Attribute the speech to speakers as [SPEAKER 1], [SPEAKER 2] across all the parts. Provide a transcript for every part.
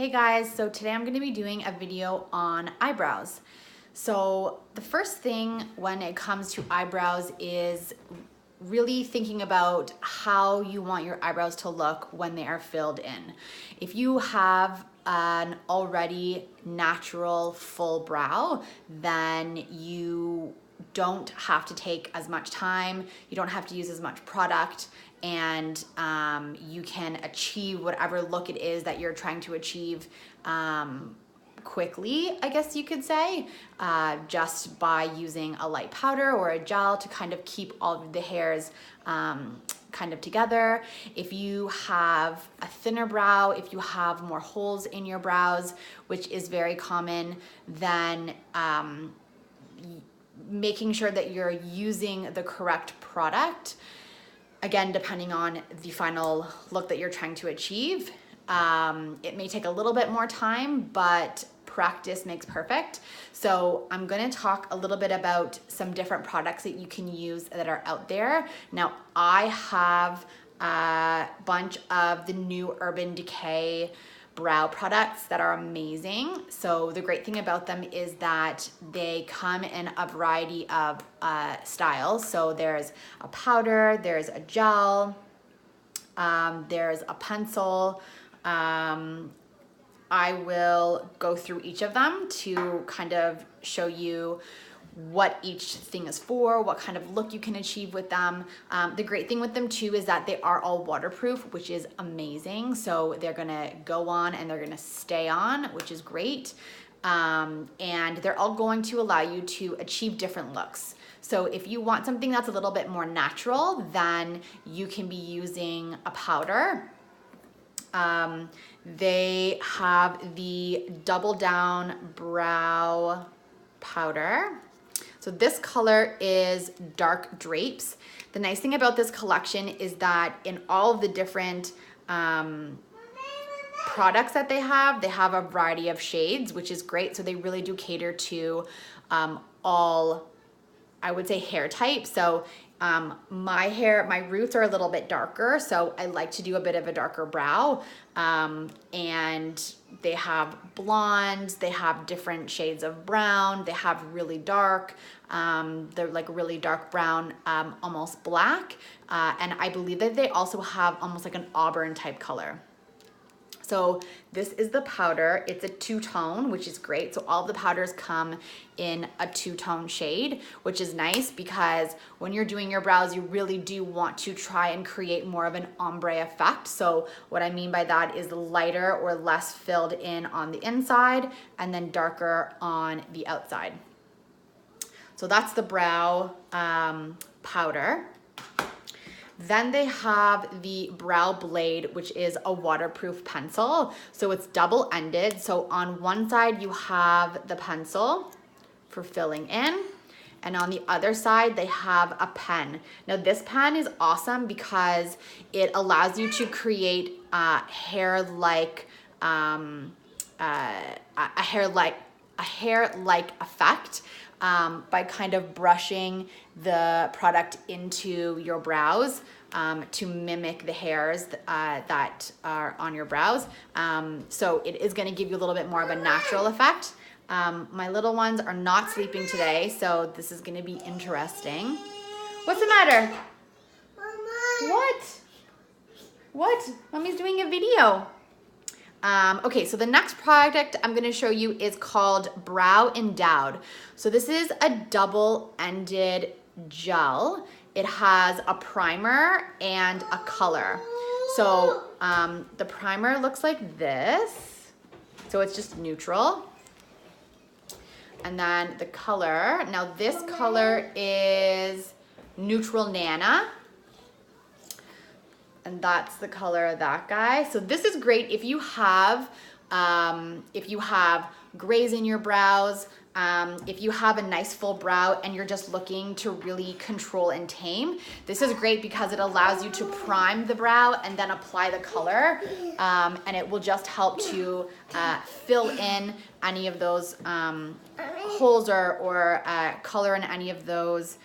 [SPEAKER 1] Hey guys, so today I'm going to be doing a video on eyebrows. So the first thing when it comes to eyebrows is really thinking about how you want your eyebrows to look when they are filled in. If you have an already natural full brow, then you don't have to take as much time, you don't have to use as much product, and you can achieve whatever look it is that you're trying to achieve quickly, I guess you could say, just by using a light powder or a gel to kind of keep all of the hairs kind of together. If you have a thinner brow, if you have more holes in your brows, which is very common, then making sure that you're using the correct product, again, depending on the final look that you're trying to achieve. It may take a little bit more time, but practice makes perfect. So I'm gonna talk a little bit about some different products that you can use that are out there. Now, I have a bunch of the new Urban Decay brow products that are amazing. So the great thing about them is that they come in a variety of styles. So there's a powder, there's a gel, there's a pencil. I will go through each of them to kind of show you what each thing is for, what kind of look you can achieve with them. The great thing with them too is that they are all waterproof, which is amazing. So they're gonna go on and they're gonna stay on, which is great. And they're all going to allow you to achieve different looks. So if you want something that's a little bit more natural, then you can be using a powder. They have the Double Down Brow Powder. So this color is Dark Drapes. The nice thing about this collection is that in all of the different products that they have a variety of shades, which is great. So they really do cater to all, I would say, hair types. So my roots are a little bit darker, so I like to do a bit of a darker brow. And they have blondes, they have different shades of brown, they have really dark, they're like really dark brown, almost black. And I believe that they also have almost like an auburn type color. So this is the powder. It's a two-tone, which is great. So all the powders come in a two-tone shade, which is nice because when you're doing your brows, you really do want to try and create more of an ombre effect. So what I mean by that is lighter or less filled in on the inside and then darker on the outside. So that's the brow powder. Then they have the Brow Blade, which is a waterproof pencil. So it's double-ended. So on one side, you have the pencil for filling in. And on the other side, they have a pen. Now this pen is awesome because it allows you to create a hair-like effect by kind of brushing the product into your brows to mimic the hairs that are on your brows. So it is gonna give you a little bit more of a natural effect. My little ones are not sleeping today, so this is gonna be interesting. What's the matter? Mama. What? Mommy's doing a video. Okay, so the next product I'm gonna show you is called Brow Endowed. So this is a double-ended gel. It has a primer and a color. So the primer looks like this. So it's just neutral. And then the color, now this color is Neutral Nana. And that's the color of that guy. So this is great if you have grays in your brows, if you have a nice full brow and you're just looking to really control and tame. This is great because it allows you to prime the brow and then apply the color, and it will just help to fill in any of those holes or color in any of those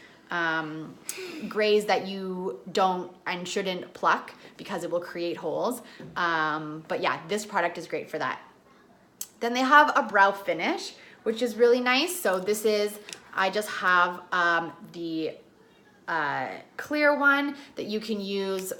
[SPEAKER 1] grays that you don't and shouldn't pluck because it will create holes. But yeah, this product is great for that. Then they have a brow finish, which is really nice. So this is, I just have the clear one that you can use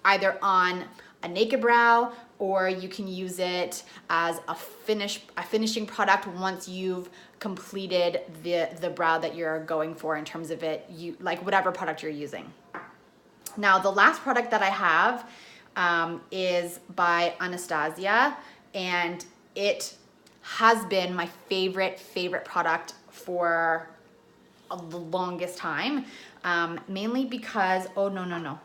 [SPEAKER 1] either on a naked brow, or you can use it as a finishing product once you've completed the brow that you're going for in terms of it, like whatever product you're using. Now, the last product that I have is by Anastasia, and it has been my favorite product for the longest time, mainly because, oh, no.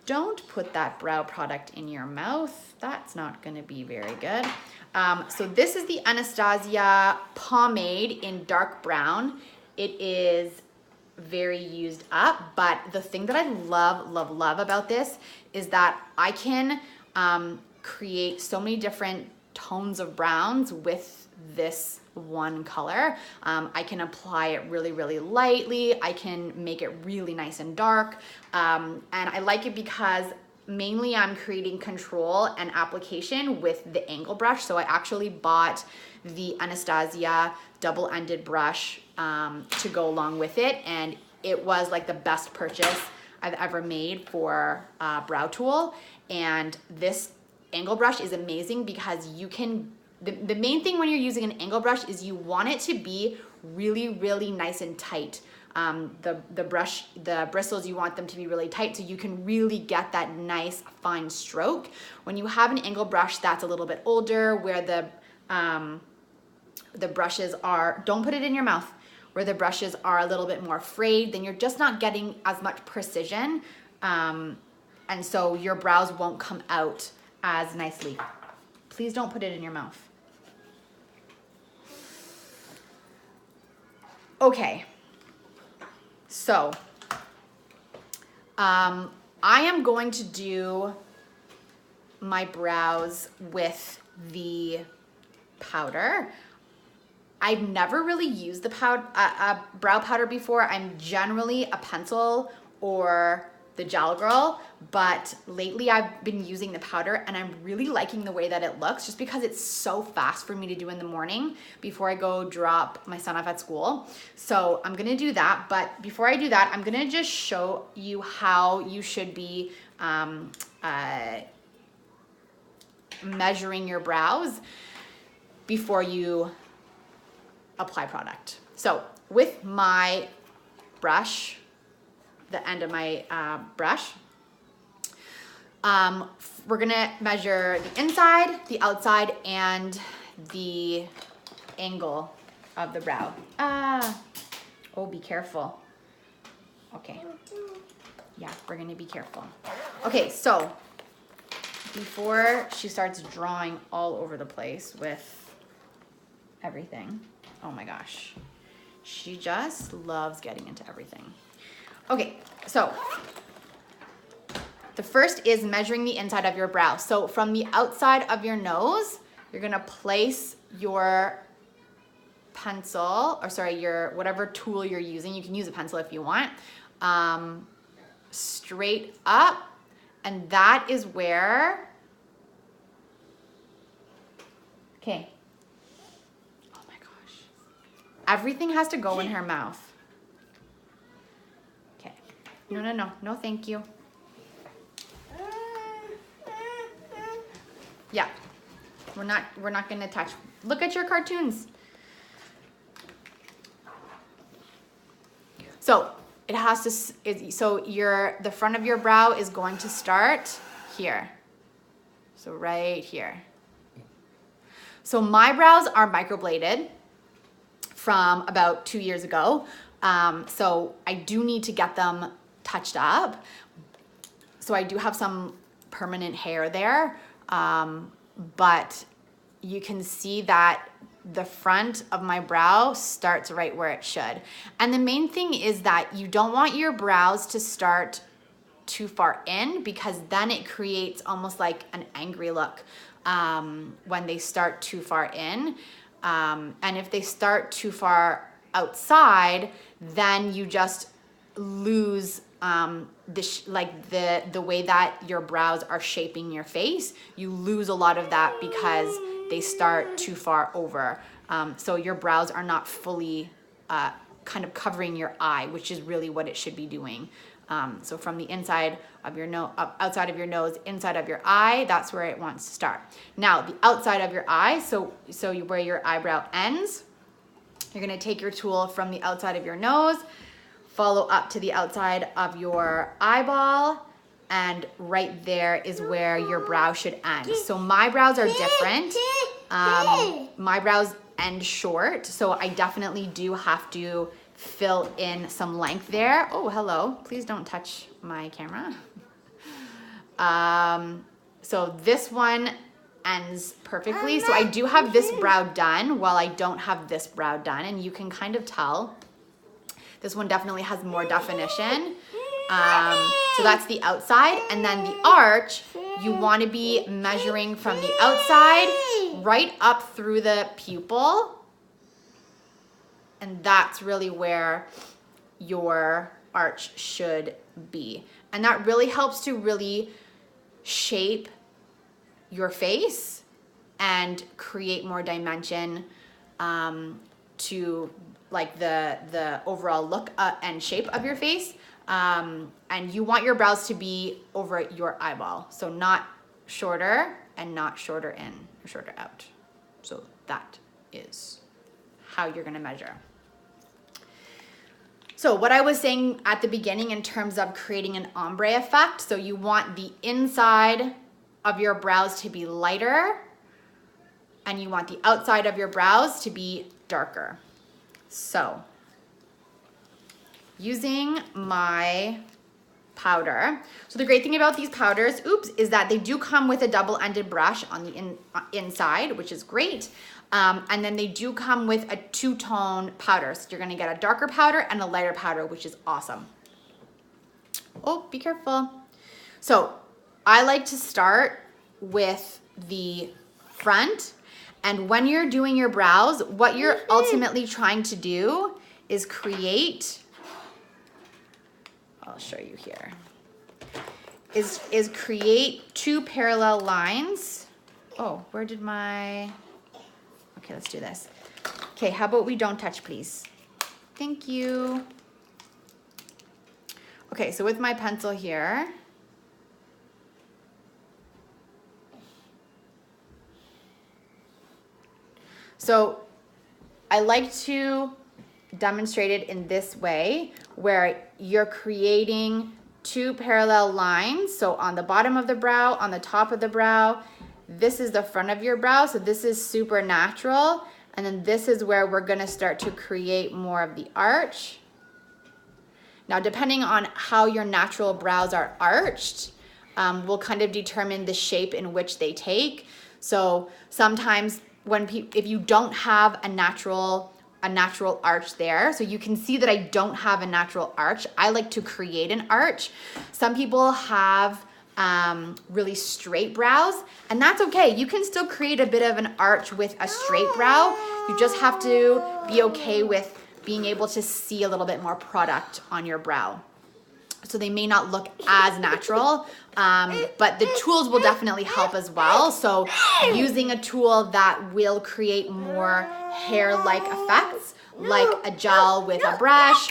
[SPEAKER 1] Don't put that brow product in your mouth. That's not gonna be very good. So this is the Anastasia pomade in dark brown. It is very used up, but the thing that I love about this is that I can create so many different tones of browns with this one color. I can apply it really lightly. I can make it really nice and dark. And I like it because mainly I'm creating control and application with the angle brush. So I actually bought the Anastasia double-ended brush to go along with it. And it was like the best purchase I've ever made for a brow tool. And this angle brush is amazing because you can, the main thing when you're using an angle brush is you want it to be really nice and tight. The bristles, you want them to be really tight so you can really get that nice fine stroke. When you have an angle brush that's a little bit older, where the brushes are, don't put it in your mouth, where the brushes are a little bit more frayed, then you're just not getting as much precision. And so your brows won't come out as nicely. Please don't put it in your mouth. Okay, so I am going to do my brows with the powder. I've never really used the brow powder before. I'm generally a pencil or the gel girl, but lately I've been using the powder and I'm really liking the way that it looks, just because it's so fast for me to do in the morning before I go drop my son off at school. So I'm gonna do that, but before I do that, I'm gonna just show you how you should be measuring your brows before you apply product. So with my brush, the end of my brush, we're gonna measure the inside, the outside, and the angle of the brow. Oh, be careful. Okay. Yeah, we're gonna be careful. Okay, so before she starts drawing all over the place with everything, oh my gosh, she just loves getting into everything. Okay, so the first is measuring the inside of your brow. So from the outside of your nose, you're gonna place your pencil, or sorry, your whatever tool you're using, you can use a pencil if you want, straight up, and that is where, okay, oh my gosh, everything has to go in her mouth. No, thank you. Yeah, we're not gonna touch. Look at your cartoons. So it has to, so the front of your brow is going to start here. So right here. So my brows are microbladed from about 2 years ago. So I do need to get them touched up. So I do have some permanent hair there, but you can see that the front of my brow starts right where it should. And the main thing is that you don't want your brows to start too far in, because then it creates almost like an angry look when they start too far in. And if they start too far outside, then you just lose the way that your brows are shaping your face. You lose a lot of that because they start too far over. So your brows are not fully kind of covering your eye, which is really what it should be doing. So from the inside of your nose, outside of your nose, inside of your eye, that's where it wants to start. Now, the outside of your eye, where your eyebrow ends, you're gonna take your tool from the outside of your nose, follow up to the outside of your eyeball, and right there is where your brow should end. So my brows are different. My brows end short, so I definitely do have to fill in some length there. Oh, hello. Please don't touch my camera. So this one ends perfectly. So I do have this brow done while I don't have this brow done, and you can kind of tell this one definitely has more definition. So that's the outside, and then the arch, you want to be measuring from the outside right up through the pupil. And that's really where your arch should be. And that really helps to really shape your face and create more dimension to like the overall look and shape of your face. And you want your brows to be over your eyeball. So not shorter and not shorter in or shorter out. So that is how you're gonna measure. So what I was saying at the beginning in terms of creating an ombre effect, so you want the inside of your brows to be lighter and you want the outside of your brows to be darker. So using my powder. So the great thing about these powders, is that they do come with a double-ended brush on the inside, which is great. And then they do come with a two-tone powder. So you're gonna get a darker powder and a lighter powder, which is awesome. Oh, be careful. So I like to start with the front. And when you're doing your brows, what you're ultimately trying to do is create, I'll show you here, is create two parallel lines. Oh, where did my, okay, let's do this. Okay, how about we don't touch, please? Thank you. Okay, so with my pencil here, so I like to demonstrate it in this way where you're creating two parallel lines. So on the bottom of the brow, on the top of the brow, this is the front of your brow. So this is super natural. And then this is where we're gonna start to create more of the arch. Now, depending on how your natural brows are arched, will kind of determine the shape in which they take. So sometimes if you don't have a natural arch there, so you can see that I don't have a natural arch. I like to create an arch. Some people have really straight brows, and that's okay. You can still create a bit of an arch with a straight brow. You just have to be okay with being able to see a little bit more product on your brow. So they may not look as natural, but the tools will definitely help as well. So using a tool that will create more hair-like effects, like a gel with a brush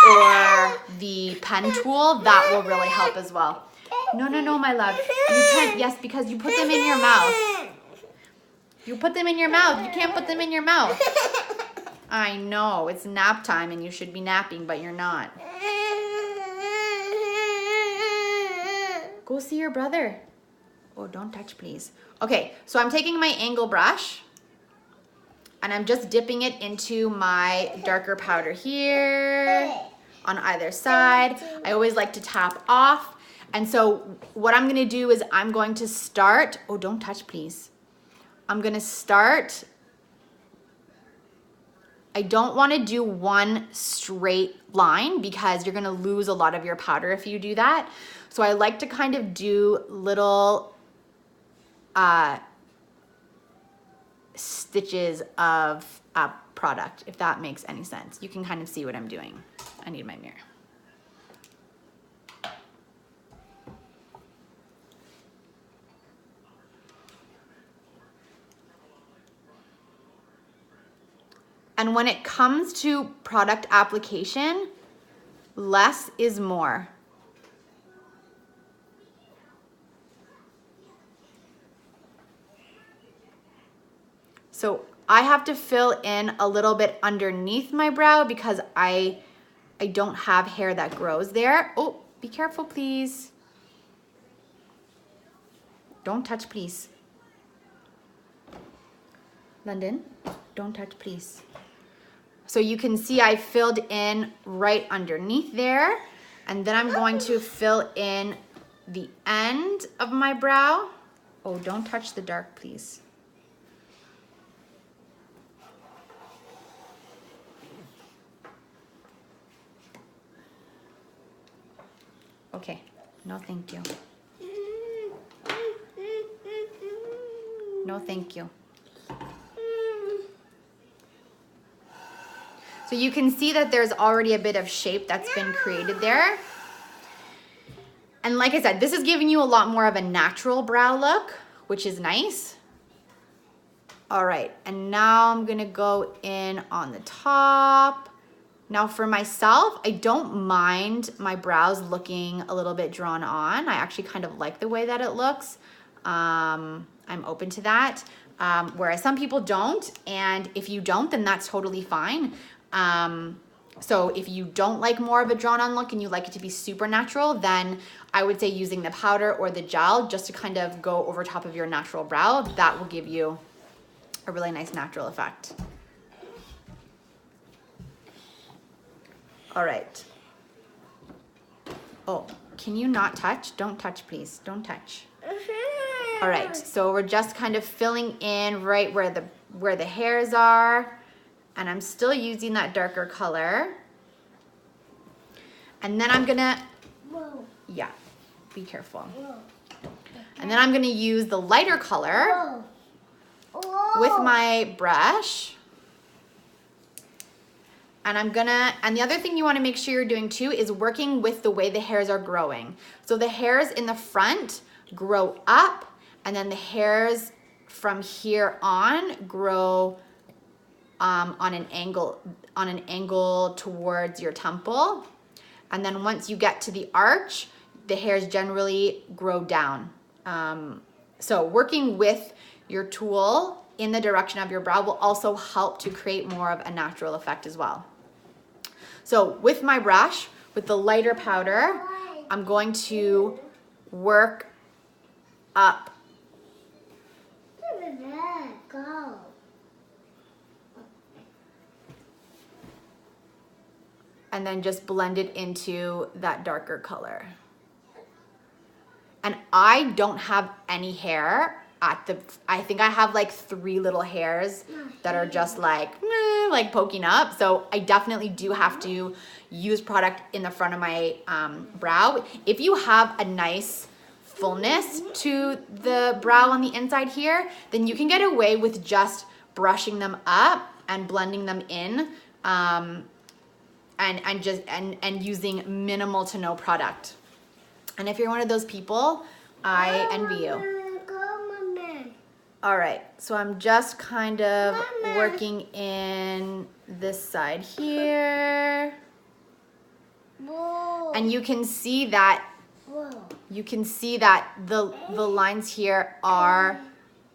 [SPEAKER 1] or the pen tool, that will really help as well. No, my love. You can't, yes, because you put them in your mouth. You put them in your mouth. You can't put them in your mouth. I know, it's nap time and you should be napping, but you're not. Go see your brother. Oh, don't touch, please. Okay, so I'm taking my angle brush and I'm just dipping it into my darker powder here on either side. I always like to tap off. And so what I'm gonna do is I'm going to start, oh, don't touch, please. I'm gonna start, I don't wanna do one straight line because you're gonna lose a lot of your powder if you do that. So I like to kind of do little stitches of product, if that makes any sense. You can kind of see what I'm doing. I need my mirror. And when it comes to product application, less is more. So I have to fill in a little bit underneath my brow because I don't have hair that grows there. Oh, be careful, please. Don't touch, please. London, don't touch, please. So you can see I filled in right underneath there, and then I'm going to fill in the end of my brow. Oh, don't touch the dark, please. Okay, no thank you. No thank you. So you can see that there's already a bit of shape that's been created there. And like I said, this is giving you a lot more of a natural brow look, which is nice. All right, and now I'm gonna go in on the top. Now for myself, I don't mind my brows looking a little bit drawn on. I actually kind of like the way that it looks. I'm open to that. Whereas some people don't, and if you don't, then that's totally fine. So if you don't like more of a drawn on look and you like it to be super natural, then I would say using the powder or the gel just to kind of go over top of your natural brow, that will give you a really nice natural effect. All right. Oh, can you not touch? Don't touch, please. Don't touch. All right, so we're just kind of filling in right where the hairs are, and I'm still using that darker color. And then I'm gonna, yeah, be careful. And then I'm gonna use the lighter color with my brush. And and the other thing you wanna make sure you're doing too is working with the way the hairs are growing. So the hairs in the front grow up, and then the hairs from here on grow on an angle towards your temple. And then once you get to the arch, the hairs generally grow down. So working with your tool in the direction of your brow will also help to create more of a natural effect as well. So with my brush, with the lighter powder, I'm going to work up.
[SPEAKER 2] Go.
[SPEAKER 1] And then just blend it into that darker color. And I don't have any hair I think I have like 3 little hairs that are just like poking up. So I definitely do have to use product in the front of my brow. If you have a nice fullness to the brow on the inside here, then you can get away with just brushing them up and blending them in and using minimal to no product. And if you're one of those people, I envy you. All right, so I'm just kind of working in this side here.
[SPEAKER 2] Whoa.
[SPEAKER 1] And you can see that the lines here are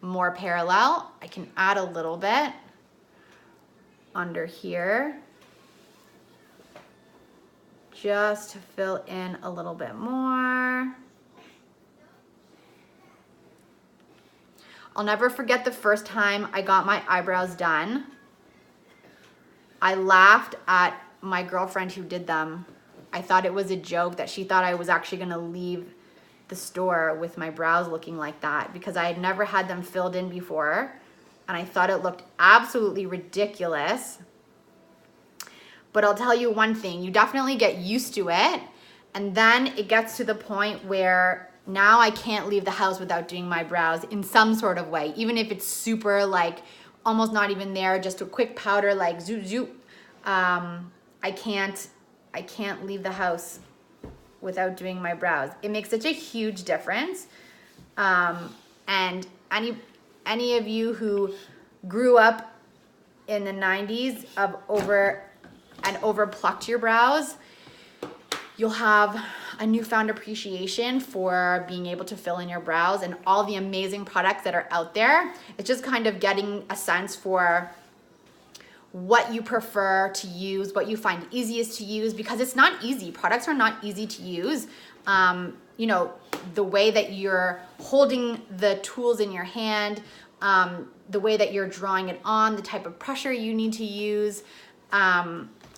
[SPEAKER 1] more parallel. I can add a little bit under here just to fill in a little bit more. I'll never forget the first time I got my eyebrows done. I laughed at my girlfriend who did them. I thought it was a joke that she thought I was actually gonna leave the store with my brows looking like that because I had never had them filled in before and I thought it looked absolutely ridiculous. But I'll tell you one thing, you definitely get used to it, and then it gets to the point where now I can't leave the house without doing my brows in some sort of way, even if it's super like almost not even there, just a quick powder like zoop zoop. I can't leave the house without doing my brows. It makes such a huge difference. And any of you who grew up in the 90s of over plucked your brows, you'll have a newfound appreciation for being able to fill in your brows and all the amazing products that are out there. It's just kind of getting a sense for what you prefer to use, what you find easiest to use, because it's not easy. Products are not easy to use. You know, the way that you're holding the tools in your hand, the way that you're drawing it on, the type of pressure you need to use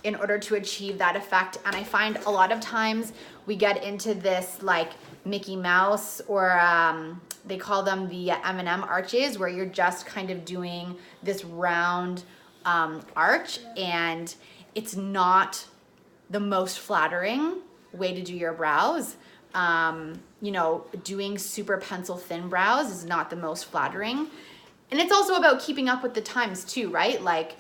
[SPEAKER 1] in order to achieve that effect. And I find a lot of times we get into this like Mickey Mouse, or they call them the M&M arches, where you're just kind of doing this round arch, and it's not the most flattering way to do your brows. You know, doing super pencil thin brows is not the most flattering. And it's also about keeping up with the times too, right? Like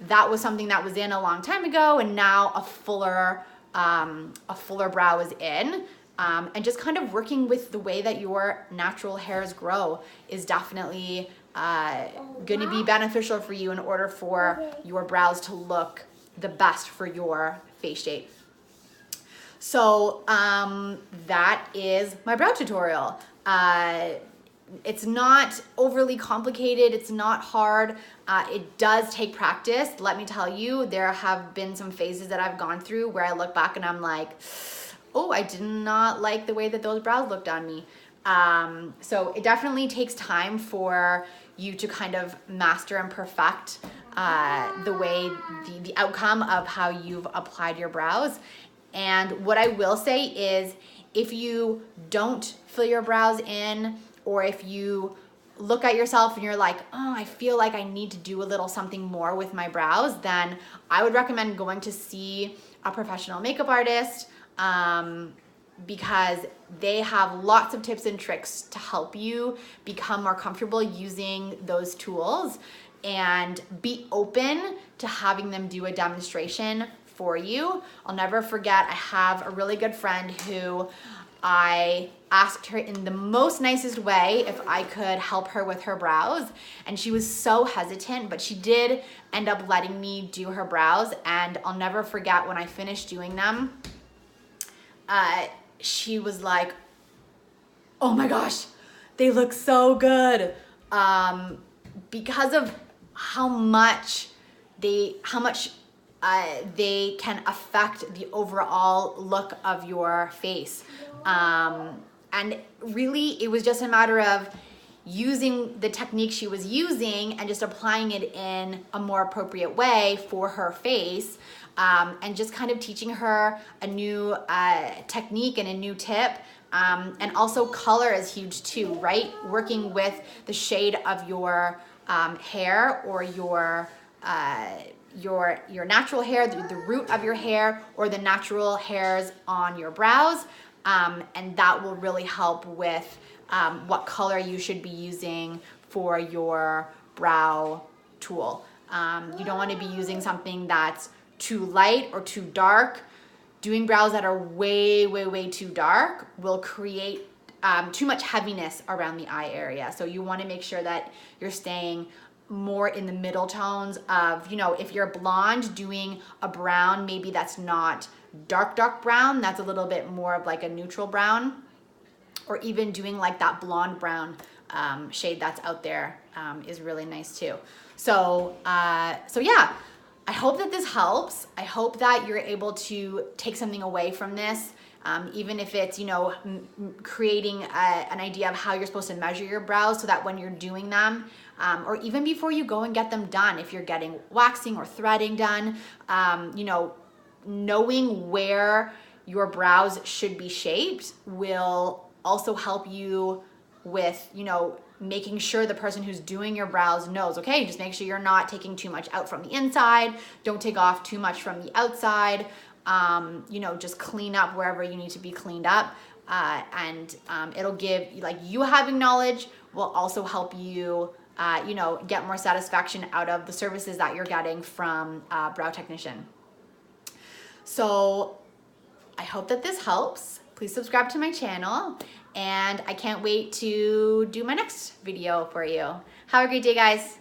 [SPEAKER 1] that was something that was in a long time ago, and now a fuller brow is in. And just kind of working with the way that your natural hairs grow is definitely going to be beneficial for you in order for your brows to look the best for your face shape. So that is my brow tutorial. It's not overly complicated. It's not hard. It does take practice. Let me tell you, there have been some phases that I've gone through where I look back and I'm like, oh, I did not like the way that those brows looked on me. So it definitely takes time for you to kind of master and perfect the outcome of how you've applied your brows. And what I will say is, if you don't fill your brows in, or if you look at yourself and you're like, oh, I feel like I need to do a little something more with my brows, then I would recommend going to see a professional makeup artist, because they have lots of tips and tricks to help you become more comfortable using those tools, and be open to having them do a demonstration for you. I'll never forget, I have a really good friend who I asked her in the most nicest way if I could help her with her brows, and she was so hesitant, but she did end up letting me do her brows. And I'll never forget, when I finished doing them, she was like, oh my gosh, they look so good, because of how much they can affect the overall look of your face. And really, it was just a matter of using the technique she was using and just applying it in a more appropriate way for her face, and just kind of teaching her a new technique and a new tip. And also color is huge too, right? Working with the shade of your hair, or your natural hair, the root of your hair, or the natural hairs on your brows, and that will really help with what color you should be using for your brow tool. You don't want to be using something that's too light or too dark. Doing brows that are way, way, way too dark will create too much heaviness around the eye area. So you want to make sure that you're staying more in the middle tones of, you know, if you're blonde, doing a brown, maybe that's not dark brown, that's a little bit more of like a neutral brown, or even doing like that blonde brown shade that's out there is really nice too. So yeah, I hope that this helps. I hope that you're able to take something away from this, even if it's, you know, creating an idea of how you're supposed to measure your brows, so that when you're doing them, or even before you go and get them done, if you're getting waxing or threading done, you know, knowing where your brows should be shaped will also help you with, you know, making sure the person who's doing your brows knows, okay, just make sure you're not taking too much out from the inside, don't take off too much from the outside, you know, just clean up wherever you need to be cleaned up, and it'll give, like, you having knowledge will also help you, you know, get more satisfaction out of the services that you're getting from a brow technician. So I hope that this helps. Please subscribe to my channel, and I can't wait to do my next video for you. Have a great day, guys.